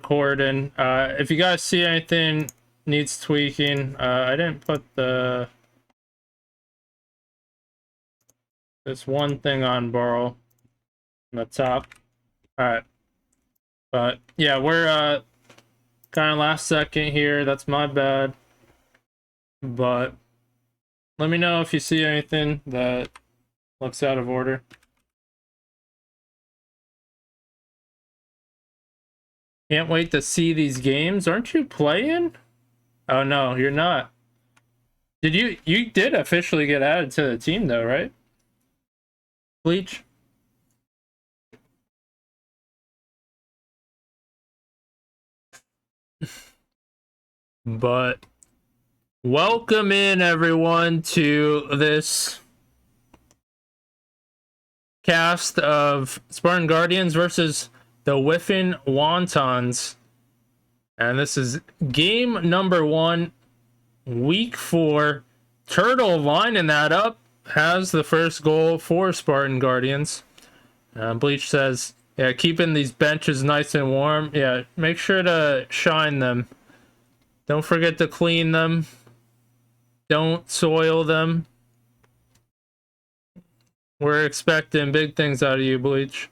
recording. If you guys see anything needs tweaking, I didn't put this one thing on borrow on the top. Alright. But yeah, we're kind of last second here. That's my bad. But let me know if you see anything that looks out of order. Can't wait to see these games. Aren't you playing? Oh no, you're not. Did you did officially get added to the team though, right? Bleach? But welcome in everyone to this cast of Spartan Guardians versus the Whiffing Wontons. And this is game number 1, week 4. Turtle lining that up, has the first goal for Spartan Guardians. Bleach says, yeah, keeping these benches nice and warm. Yeah, make sure to shine them. Don't forget to clean them. Don't soil them. We're expecting big things out of you, Bleach.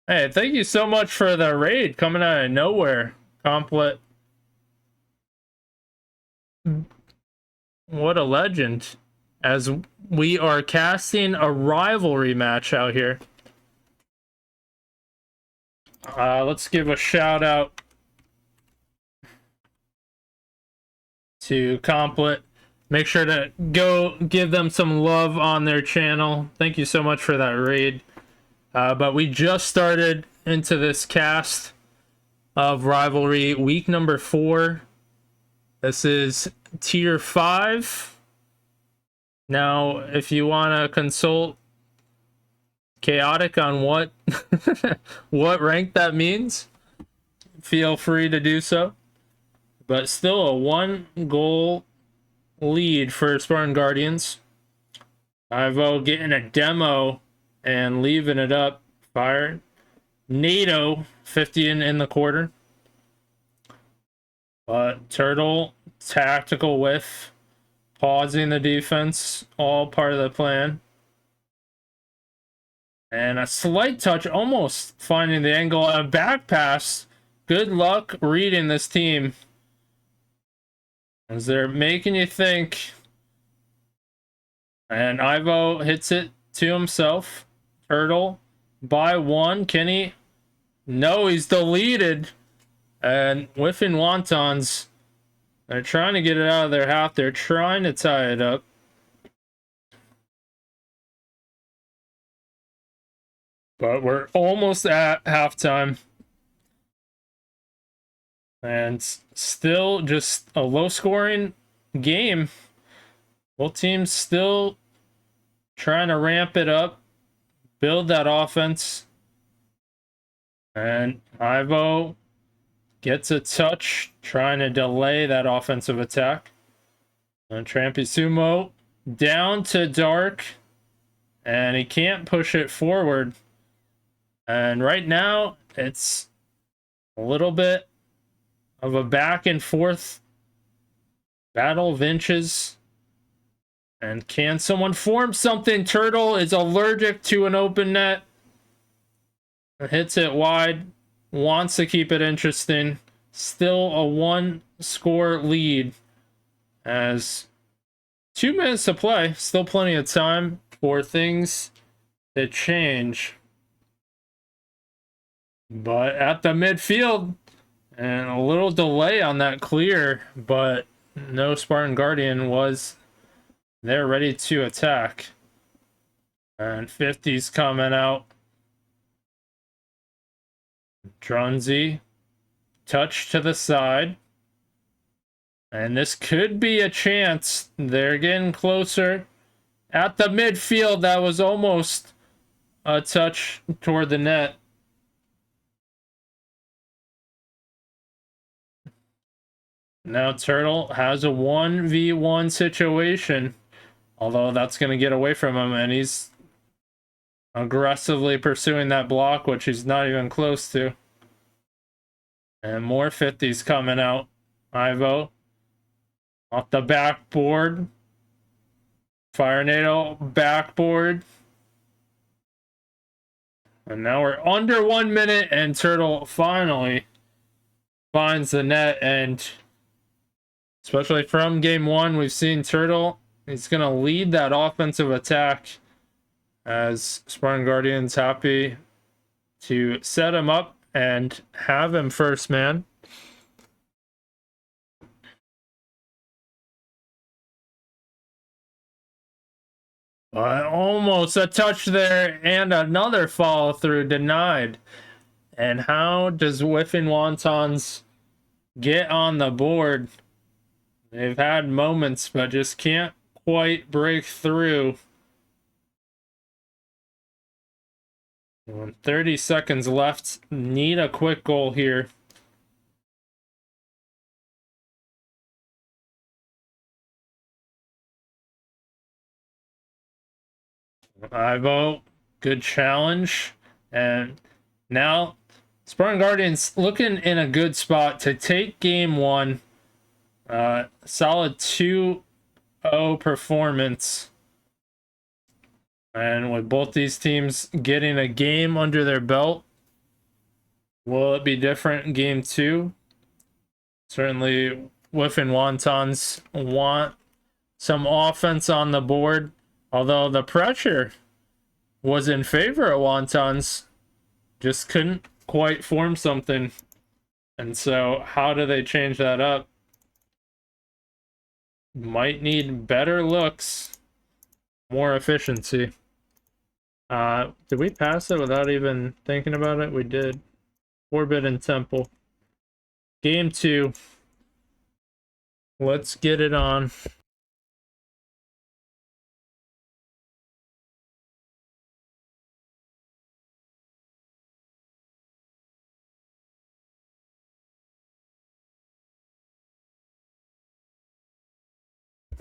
Hey, thank you so much for the raid coming out of nowhere. Complet. What a legend. As we are casting a rivalry match out here. Let's give a shout out to Complet. Make sure to go give them some love on their channel. Thank you so much for that raid. But we just started into this cast of Rivalry, week number 4. This is tier 5. Now, if you want to consult Chaotic on what what rank that means, feel free to do so. But still a 1-goal lead for Spartan Guardians. Ivo getting a demo and leaving it up. Fire. NATO 50 in the quarter. But Turtle, tactical whiff, pausing the defense, all part of the plan. And a slight touch, almost finding the angle. A back pass. Good luck reading this team, as they're making you think. And Ivo hits it to himself. Turtle by 1. Can he? No, he's deleted. And Whiffing Wontons, they're trying to get it out of their half. They're trying to tie it up. But we're almost at halftime. And still just a low-scoring game. Both teams still trying to ramp it up, build that offense. And Ivo gets a touch, trying to delay that offensive attack. And Trampy Sumo down to Dark, and he can't push it forward. And right now, it's a little bit of a back and forth battle of inches. And can someone form something? Turtle is allergic to an open net. Hits it wide. Wants to keep it interesting. Still a 1-score lead. As 2 minutes to play. Still plenty of time for things to change. But at the midfield, and a little delay on that clear, but no Spartan Guardian was there ready to attack. And 50's coming out. Drunzy, touch to the side. And this could be a chance. They're getting closer. At the midfield, that was almost a touch toward the net. Now Turtle has a 1v1 situation. Although that's going to get away from him, and he's aggressively pursuing that block, which he's not even close to. And more 50s coming out. Ivo off the backboard. Fire NATO backboard. And now we're under 1 minute, and Turtle finally finds the net. And especially from game one, we've seen Turtle. He's going to lead that offensive attack as Spartan Guardians happy to set him up and have him first man. Almost a touch there and another follow through denied. And how does Whiffing Wontons get on the board? They've had moments, but just can't quite break through. 30 seconds left. Need a quick goal here. Ivo, good challenge. And now Spartan Guardians looking in a good spot to take game one. Solid 2-0 performance. And with both these teams getting a game under their belt, will it be different in game two? Certainly, Whiffing Wontons want some offense on the board, although the pressure was in favor of Wontons, just couldn't quite form something. And so, how do they change that up? Might need better looks, more efficiency. Did we pass it without even thinking about it? We did. Forbidden Temple. Game two. Let's get it on.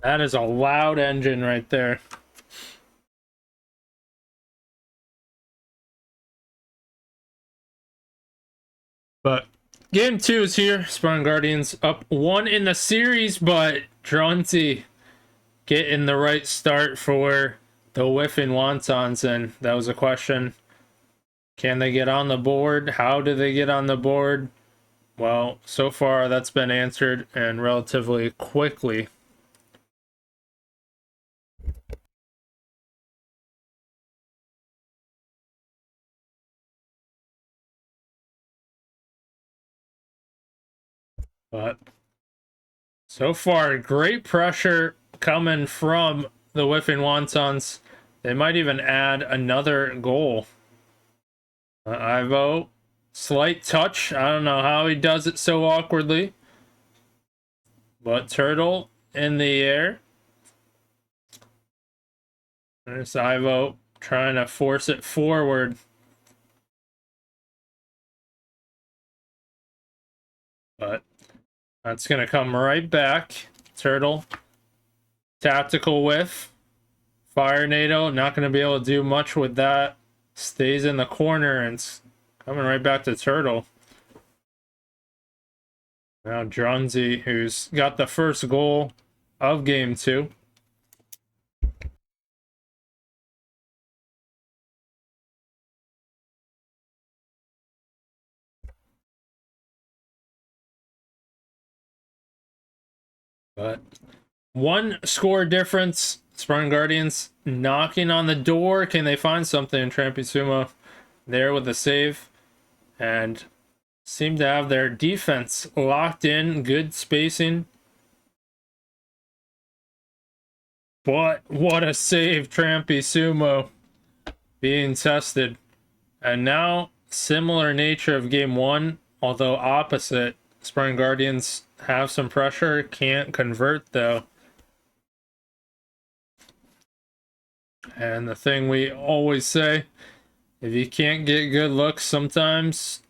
That is a loud engine right there. But game two is here. Spartan Guardians up 1 in the series, but Dronzi getting the right start for the Whiffing Wontons, and that was a question. Can they get on the board? How do they get on the board? Well, so far that's been answered, and relatively quickly. But so far, great pressure coming from the Whiffing Wontons. They might even add another goal. Ivo, slight touch. I don't know how he does it so awkwardly. But Turtle in the air. There's Ivo trying to force it forward. But that's going to come right back. Turtle. Tactical whiff. Fire NATO. Not going to be able to do much with that. Stays in the corner and it's coming right back to Turtle. Now Dronzi, who's got the first goal of game two. But one score difference. Spartan Guardians knocking on the door. Can they find something? Trampy Sumo there with the save. And seem to have their defense locked in. Good spacing. But what a save, Trampy Sumo being tested. And now, similar nature of game one, although opposite. Spartan Guardians have some pressure, can't convert though. And the thing we always say, if you can't get good looks sometimes,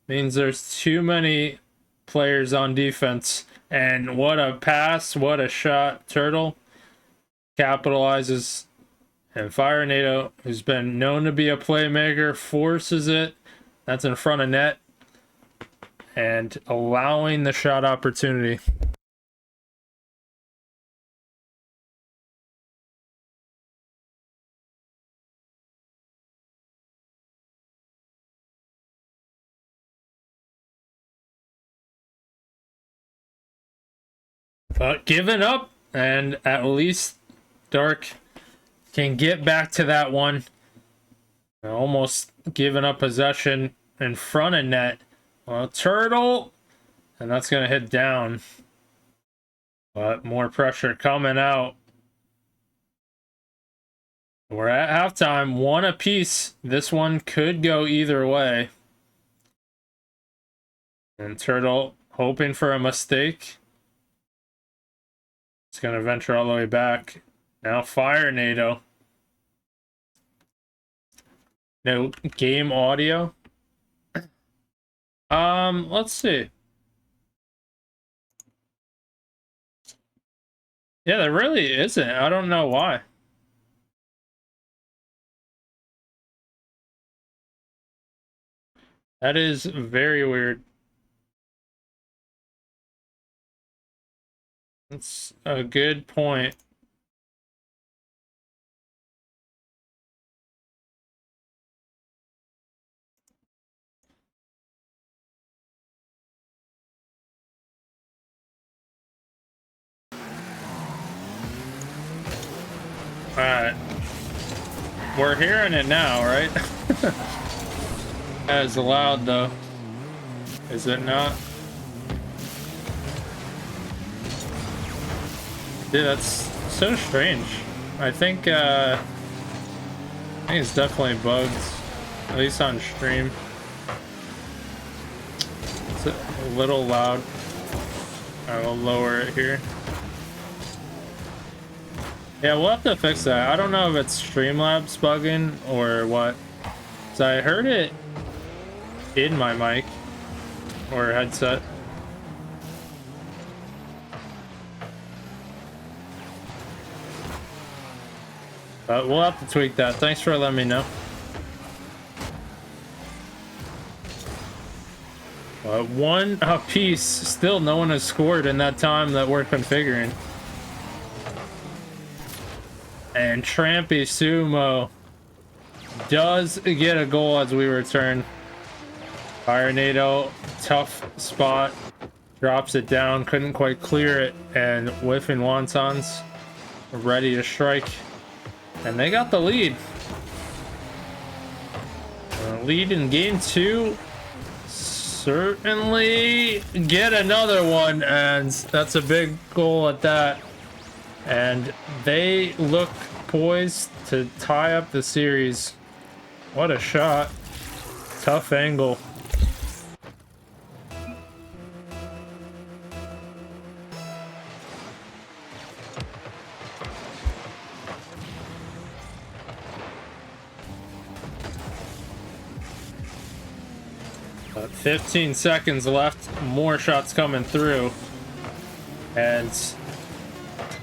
means there's too many players on defense. And what a pass, what a shot. Turtle capitalizes. And Fire NATO, who's been known to be a playmaker, forces it. That's in front of net. and allowing the shot opportunity. But giving up, and at least Dark can get back to that one. Almost giving up possession in front of net. Well, Turtle, and that's going to hit down. But more pressure coming out. We're at halftime, one apiece. This one could go either way. And Turtle hoping for a mistake. It's going to venture all the way back. Now fire NATO. No game audio. Let's see. Yeah, there really isn't. I don't know why. That is very weird. That's a good point. Alright. We're hearing it now, right? That is loud, though. Is it not? Dude, that's so strange. I think it's definitely bugged. At least on stream. It's a little loud. I will lower it here. Yeah, we'll have to fix that. I don't know if it's Streamlabs bugging or what. So I heard it in my mic or headset. But we'll have to tweak that. Thanks for letting me know. One apiece. Still, no one has scored in that time that we're configuring. And Trampy Sumo does get a goal as we return. Fire NATO, tough spot. Drops it down, couldn't quite clear it. And Whiffing Wontons ready to strike. And they got the lead. Lead in game 2. Certainly get another one. And that's a big goal at that. And they look poised to tie up the series. What a shot. Tough angle. About 15 seconds left. More shots coming through. And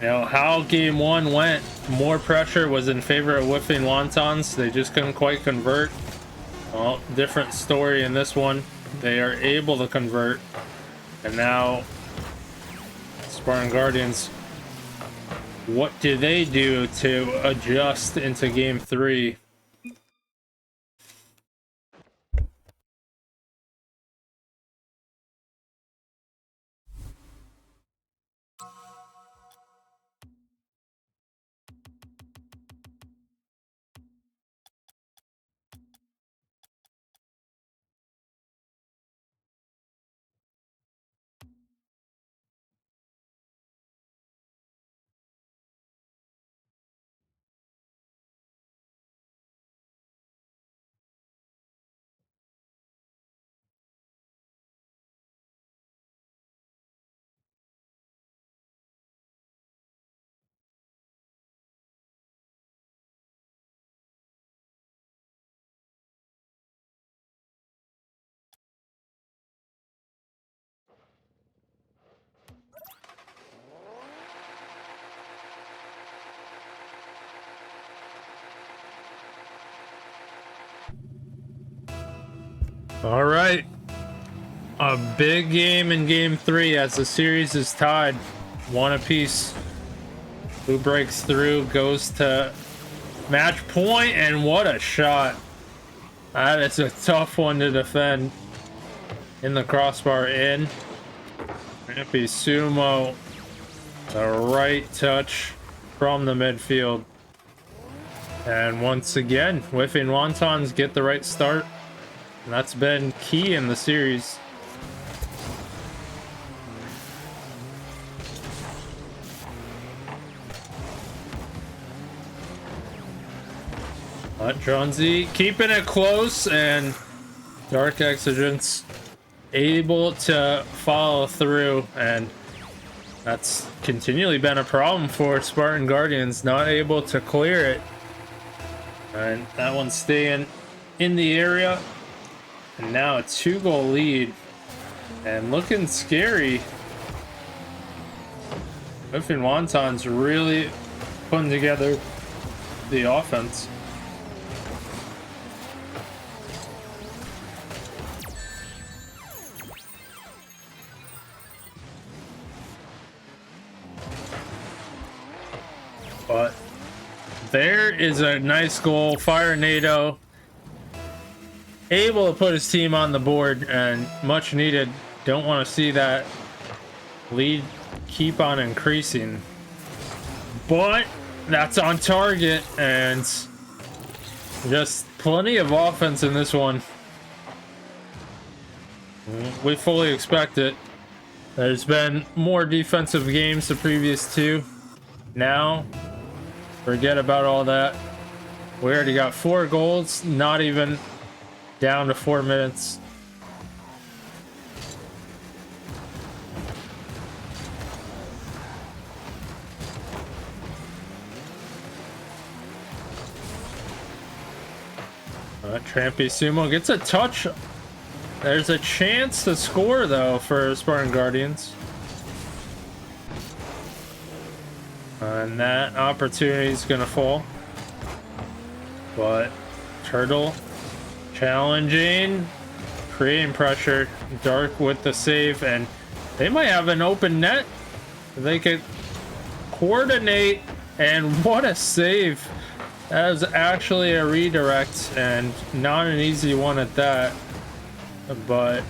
you know how game 1 went. More pressure was in favor of Whiffing Wontons. They just couldn't quite convert. Well, different story in this one. They are able to convert. And now Spartan Guardians, what do they do to adjust into game 3? All right. a big game in game 3 as the series is tied 1 apiece. Who breaks through goes to match point, and what a shot. That is a tough one to defend. In the crossbar in. Rampy Sumo. The right touch from the midfield. And once again, Whiffing Wontons get the right start. And that's been key in the series. But Jonesy keeping it close, and Dark Exigence able to follow through, and that's continually been a problem for Spartan Guardians, not able to clear it. And that one's staying in the area, and now a 2-goal lead, and looking scary. Whiffing Wontons really putting together the offense. But there is a nice goal. Fire NATO able to put his team on the board, and much needed. Don't want to see that lead keep on increasing, but that's on target, and just plenty of offense in this one. We fully expect it. There's been more defensive games the previous 2. Now forget about all that. We already got 4 goals, not even down to 4 minutes. Trampy Sumo gets a touch. There's a chance to score though for Spartan Guardians. And that opportunity is gonna fall. But Turtle challenging, creating pressure. Dark with the save, and they might have an open net. They could coordinate, and what a save. That was actually a redirect, and not an easy one at that, but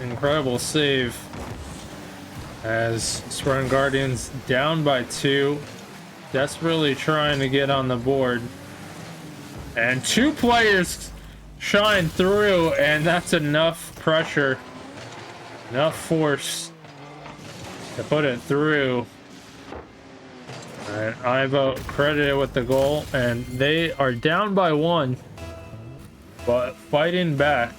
incredible save. As Spartan Guardians down by 2, desperately trying to get on the board, and 2 players shine through, and that's enough pressure, enough force to put it through. And Ivo credited with the goal, and they are down by 1, but fighting back.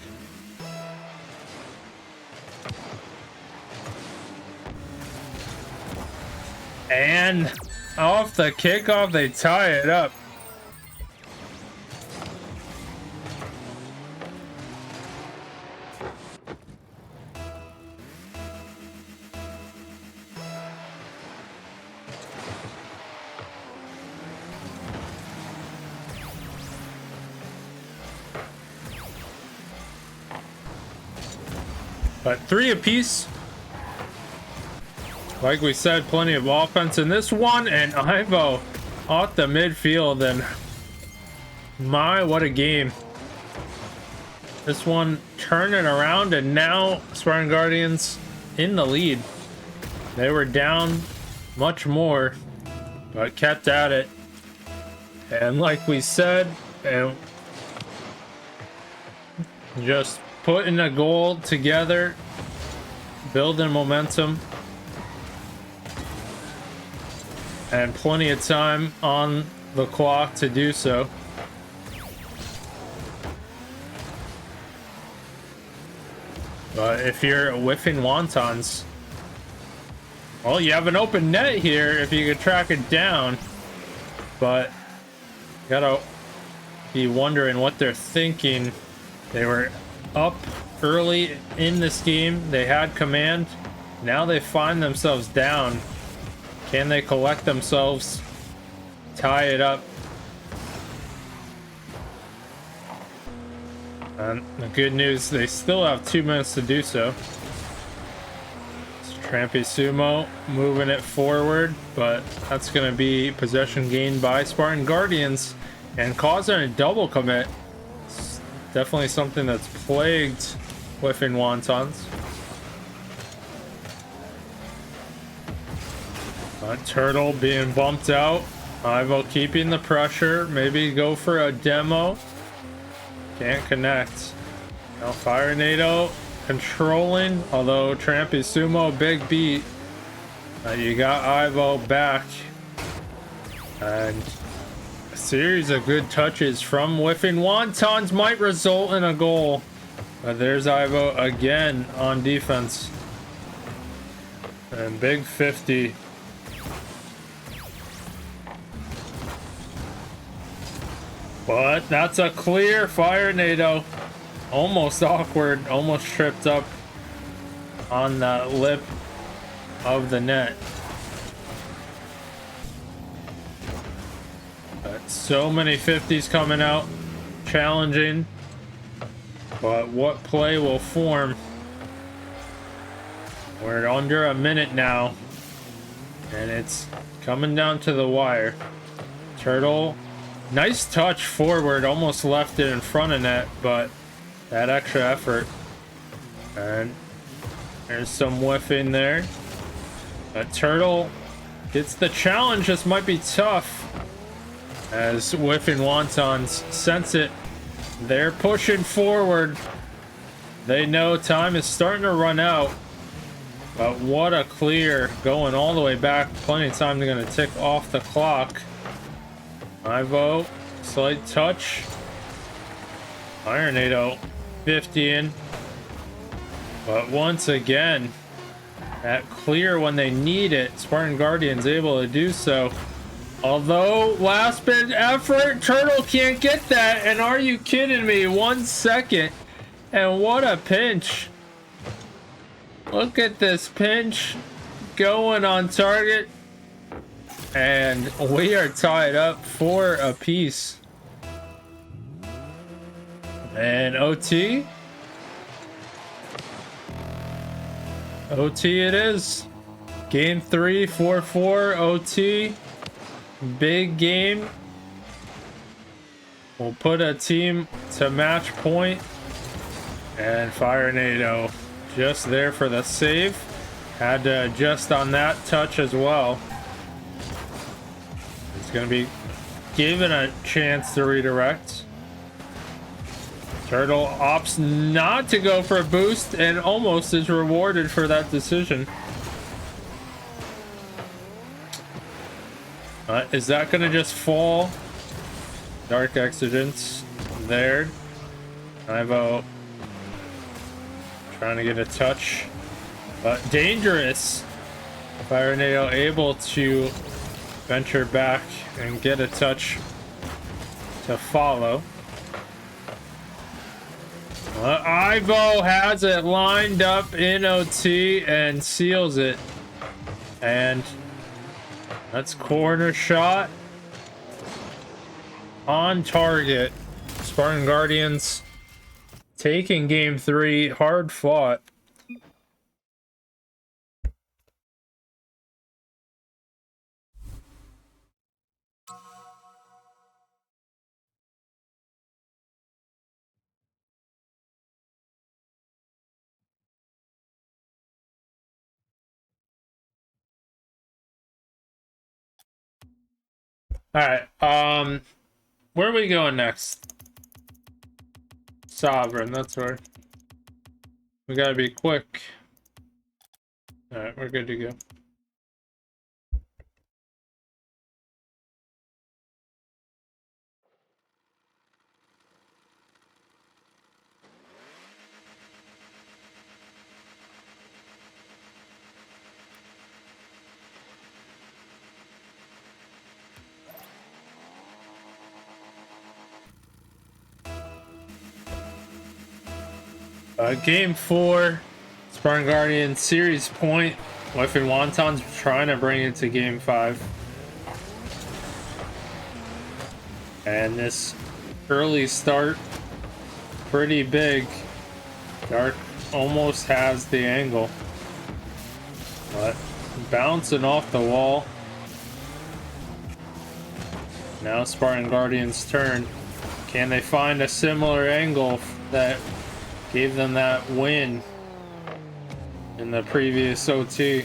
And off the kickoff, they tie it up. But 3 apiece. Like we said, plenty of offense in this one, and Ivo off the midfield, and my, what a game. This one turning around, and now Spartan Guardians in the lead. They were down much more, but kept at it. And like we said, and just putting a goal together, building momentum, and plenty of time on the clock to do so. But if you're Whiffing Wontons, well, you have an open net here if you could track it down, but gotta be wondering what they're thinking. They were up early in this game, they had command, now they find themselves down. Can they collect themselves, tie it up? And the good news, they still have 2 minutes to do so. Trampy Sumo moving it forward, but that's going to be possession gained by Spartan Guardians and causing a double commit. It's definitely something that's plagued Whiffing Wontons. Turtle being bumped out. Ivo keeping the pressure. Maybe go for a demo. Can't connect. Now Fire Nado controlling, although Trampy Sumo big beat. You got Ivo back. And a series of good touches from Whiffing Wontons might result in a goal. But there's Ivo again on defense. And big 50. But that's a clear Fire Nado. Almost awkward, almost tripped up on the lip of the net. But so many 50s coming out, challenging. But what play will form? We're under a minute now, and it's coming down to the wire. Turtle, nice touch forward, almost left it in front of net, but that extra effort. And there's some whiffing there. But Turtle gets the challenge. This might be tough, as Whiffing Wontons sense it. They're pushing forward. They know time is starting to run out. But what a clear, going all the way back. Plenty of time. They're going to tick off the clock. Ivo, slight touch. Fire Nado 50 in. But once again, that clear when they need it. Spartan Guardians able to do so. Although last bit effort, Turtle can't get that. And are you kidding me? 1 second. And what a pinch. Look at this pinch going on target. And we are tied up 4 apiece. And OT. OT it is. Game 3, 4-4 OT. Big game. We'll put a team to match point. And Fire Nado just there for the save. Had to adjust on that touch as well. It's going to be given a chance to redirect. Turtle opts not to go for a boost and almost is rewarded for that decision. Is that going to just fall? Dark Exigence there. Ivo trying to get a touch, but dangerous. Fire Nado able to venture back and get a touch to follow. Ivo has it lined up in OT and seals it. And that's corner shot on target. Spartan Guardians taking game 3, hard fought. All right, where are we going next? Sovereign, that's where. We gotta be quick. All right, we're good to go. Game 4, Spartan Guardian series point. Whiffing Wontons trying to bring it to game 5. And this early start pretty big. Dark almost has the angle, but bouncing off the wall. Now Spartan Guardian's turn. Can they find a similar angle that gave them that win in the previous OT?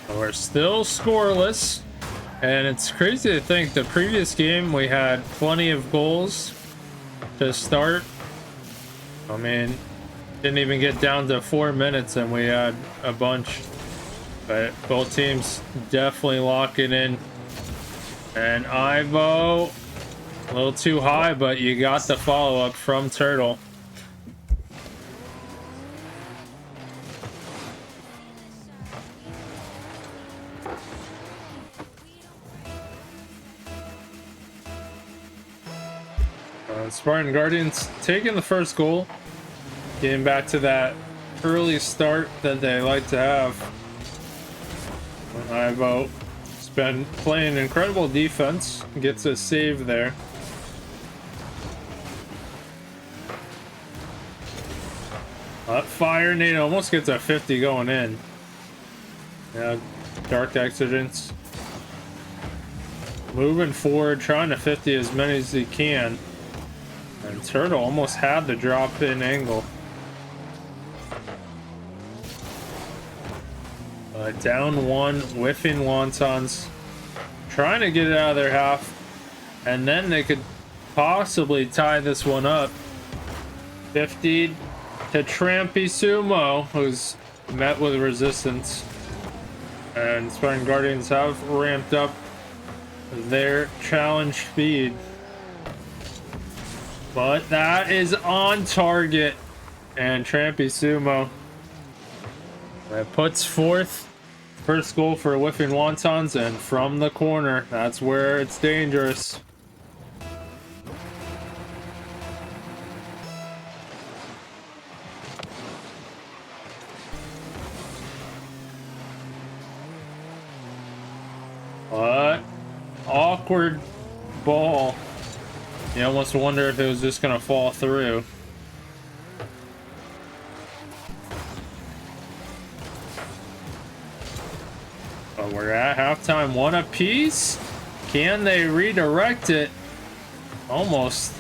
We're still scoreless, and it's crazy to think the previous game we had plenty of goals to start. I mean, didn't even get down to 4 minutes and we had a bunch, but both teams definitely locking in. And Ivo, a little too high, but you got the follow-up from Turtle. Spartan Guardians taking the first goal, getting back to that early start that they like to have. Ivo has been playing incredible defense, gets a save there. Fire Nate almost gets a 50 going in. Now Dark Exigence moving forward, trying to 50 as many as he can. And Turtle almost had the drop in angle. Down one, Whiffing Wontons trying to get it out of their half, and then they could possibly tie this one up. 50 to Trampy Sumo, who's met with resistance, and Spartan Guardians have ramped up their challenge speed. But that is on target, and Trampy Sumo that puts forth first goal for Whiffing Wontons, and from the corner, that's where it's dangerous. What awkward ball. You almost wonder if it was just gonna fall through. But we're at halftime, one apiece. Can they redirect it? Almost.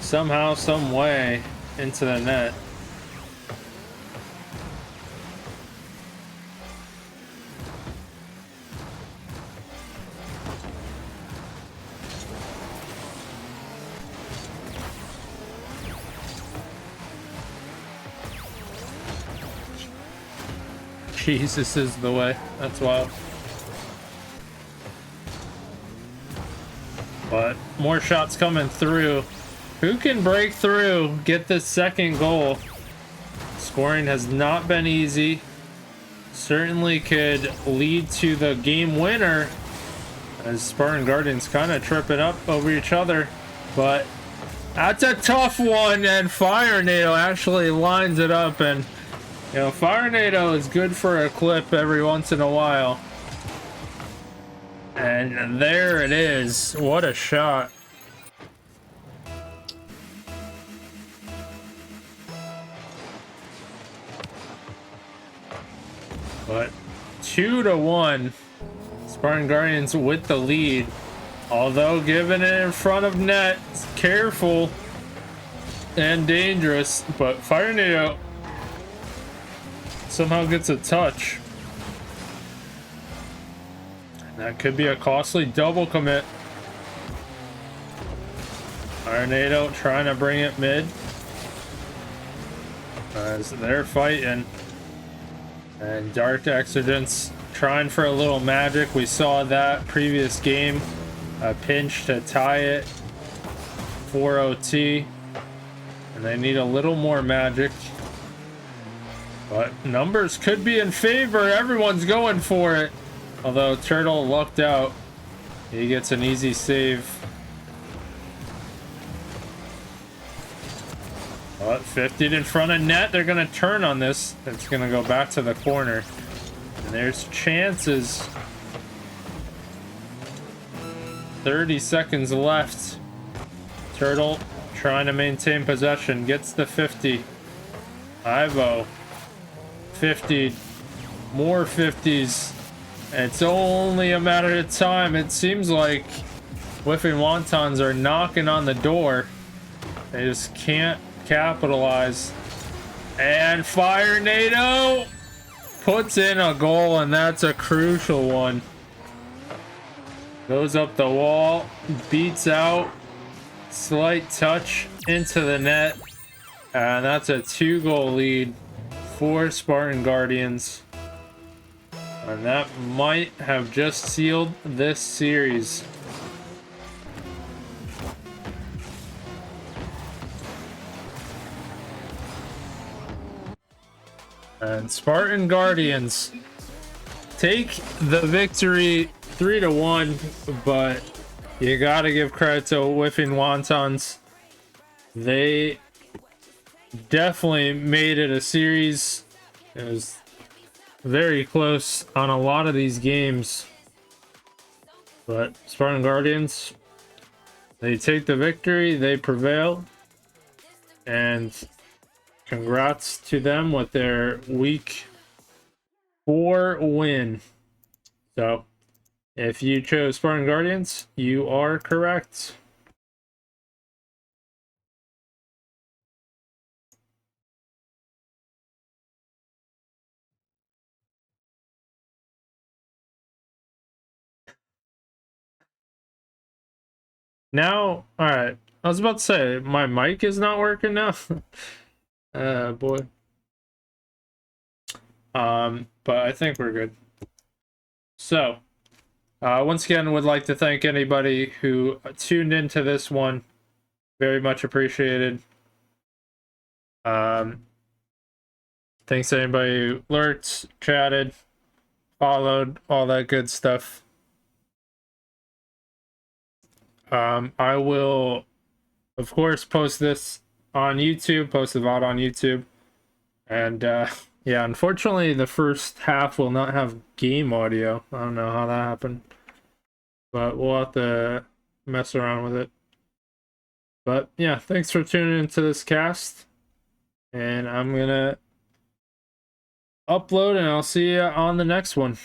Somehow, some way into the net. Jesus is the way. That's wild. But more shots coming through. Who can break through, get the second goal? Scoring has not been easy. Certainly could lead to the game winner, as Spartan Guardians kind of tripping up over each other. But that's a tough one, and Fire NATO actually lines it up. And you know, Fire NATO is good for a clip every once in a while. And there it is. What a shot. But 2-1. Spartan Guardians with the lead. Although giving it in front of net. Careful and dangerous. But Fire NATO somehow gets a touch. That could be a costly double commit. Fire NATO trying to bring it mid as they're fighting. And Dark Exigence trying for a little magic. We saw that previous game. A pinch to tie it for OT. And they need a little more magic. But numbers could be in favor. Everyone's going for it. Although Turtle lucked out. He gets an easy save. 50 in front of net. They're going to turn on this. It's going to go back to the corner. And there's chances. 30 seconds left. Turtle trying to maintain possession. Gets the 50. Ivo. 50. More 50s. It's only a matter of time. It seems like Whiffing Wontons are knocking on the door. They just can't capitalize. And Fire NATO puts in a goal, and that's a crucial one. Goes up the wall, beats out, slight touch into the net, and that's a 2-goal lead for Spartan Guardians. And that might have just sealed this series. And Spartan Guardians take the victory 3-1, but you gotta give credit to Whiffing Wontons. They definitely made it a series. It was very close on a lot of these games, but Spartan Guardians, they take the victory, they prevail, and congrats to them with their week 4 win. So if you chose Spartan Guardians, you are correct. Now, all right. I was about to say my mic is not working now. Boy. But I think we're good. So, once again, would like to thank anybody who tuned into this one. Very much appreciated. Thanks to anybody who lurked, chatted, followed, all that good stuff. I will, of course, post this on YouTube, post the VOD on YouTube. And yeah, unfortunately, the first half will not have game audio. I don't know how that happened, but we'll have to mess around with it. But yeah, thanks for tuning into this cast, and I'm gonna upload, and I'll see you on the next one.